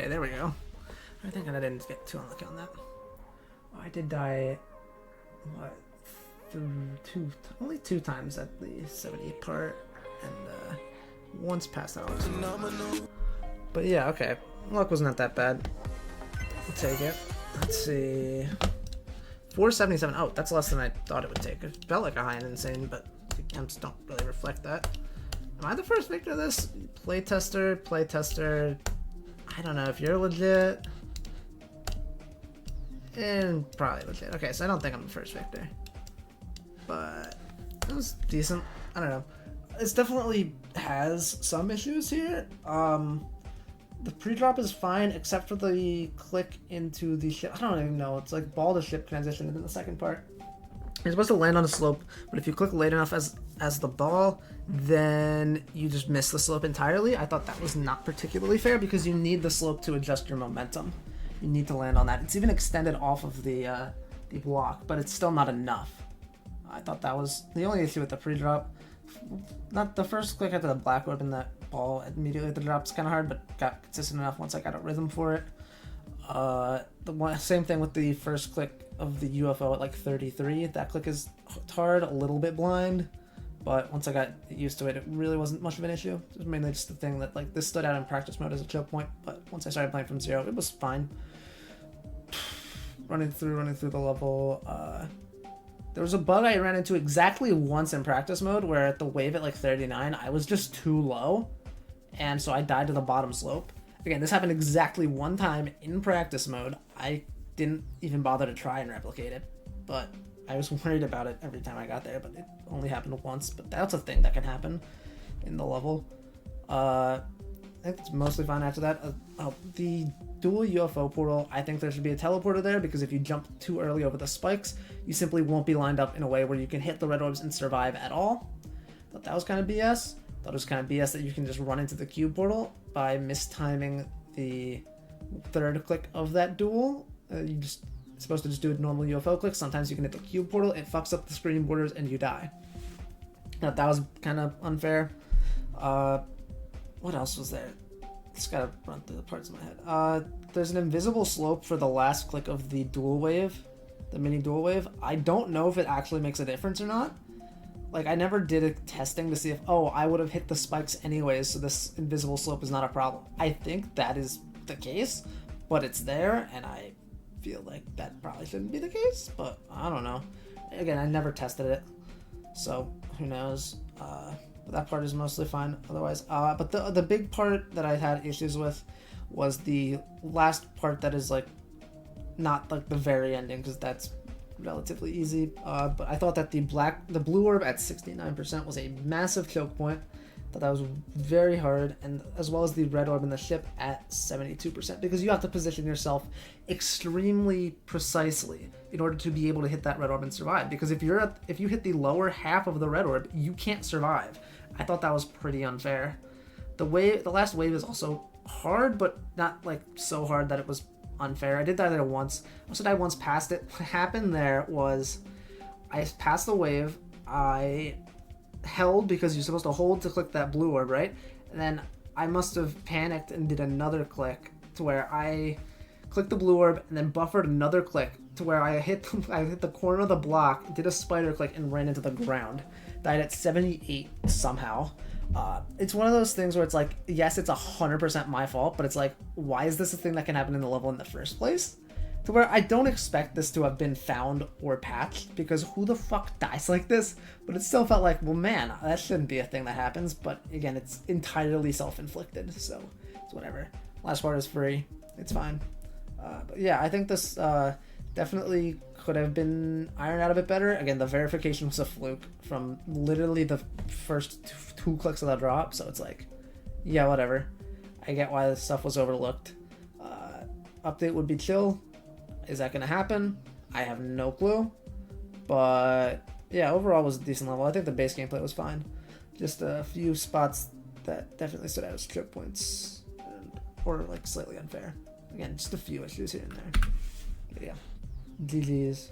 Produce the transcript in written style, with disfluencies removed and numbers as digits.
there we go. I think I didn't get too unlucky on that. Oh, I did die, what, only two times at the 70 part, and once past out. But yeah, okay. Luck wasn't that bad. I'll take it. Let's see. 477. Oh, that's less than I thought it would take. It felt like a high and insane, but the attempts don't really reflect that. Am I the first victor of this? Playtester. I don't know if you're legit. And probably legit. Okay, so I don't think I'm the first victor. But it was decent. I don't know. It definitely has some issues here. The pre-drop is fine, except for the click into the ship. I don't even know. It's like ball to ship transition in the second part. You're supposed to land on a slope, but if you click late enough as the ball, then you just miss the slope entirely. I thought that was not particularly fair because you need the slope to adjust your momentum. You need to land on that. It's even extended off of the block, but it's still not enough. I thought that was the only issue with the pre-drop. Not the first click after the black orb and that ball immediately at the drop's kind of hard, but got consistent enough once I got a rhythm for it. Same thing with the first click of the UFO at like 33. That click is hard, a little bit blind, but once I got used to it, it really wasn't much of an issue. It was mainly just the thing that like this stood out in practice mode as a choke point, but once I started playing from zero, it was fine. Running through the level. There was a bug I ran into exactly once in practice mode where at the wave at like 39, I was just too low, and so I died to the bottom slope. Again, this happened exactly one time in practice mode. I didn't even bother to try and replicate it, but I was worried about it every time I got there, but it only happened once. But that's a thing that can happen in the level. I think it's mostly fine after that. The dual UFO portal, I think there should be a teleporter there because if you jump too early over the spikes, you simply won't be lined up in a way where you can hit the red orbs and survive at all. Thought that was kind of BS. Thought it was kind of BS that you can just run into the cube portal by mistiming the third click of that duel. You're supposed to just do a normal UFO click. Sometimes you can hit the cube portal, it fucks up the screen borders, and you die. Now, that was kind of unfair. What else was there? Just gotta run through the parts in my head. There's an invisible slope for the last click of the dual wave, the mini dual wave. I don't know if it actually makes a difference or not. Like, I never did a testing to see if, I would have hit the spikes anyways, so this invisible slope is not a problem. I think that is the case, but it's there, and I feel like that probably shouldn't be the case, but I don't know. Again, I never tested it, so who knows. But that part is mostly fine otherwise. But the big part that I had issues with was the last part that is like not like the very ending, because that's relatively easy. But I thought that the blue orb at 69% was a massive choke point. Thought that was very hard, and as well as the red orb in the ship at 72%, because you have to position yourself extremely precisely in order to be able to hit that red orb and survive. Because if you hit the lower half of the red orb, you can't survive. I thought that was pretty unfair. The last wave is also hard, but not like so hard that it was unfair. I did die there once. I also died once past it. What happened there was I passed the wave. I held because you're supposed to hold to click that blue orb, right? And then I must have panicked and did another click to where I clicked the blue orb and then buffered another click to where I hit the corner of the block, did a spider click, and ran into the ground. Died at 78 somehow. It's one of those things where it's like, yes, it's 100% my fault, but it's like, why is this a thing that can happen in the level in the first place? To where I don't expect this to have been found or patched, because who the fuck dies like this? But it still felt like, well, man, that shouldn't be a thing that happens. But again, it's entirely self-inflicted, so it's whatever. Last part is free. It's fine. But yeah, I think this definitely could have been ironed out a bit better. Again, the verification was a fluke from literally the first two clicks of the drop, so it's like, yeah, whatever. I get why this stuff was overlooked. Update would be chill. Is that going to happen? I have no clue. But yeah, overall was a decent level. I think the base gameplay was fine. Just a few spots that definitely stood out as choke points, or like slightly unfair. Again, just a few issues here and there. But yeah, GG's.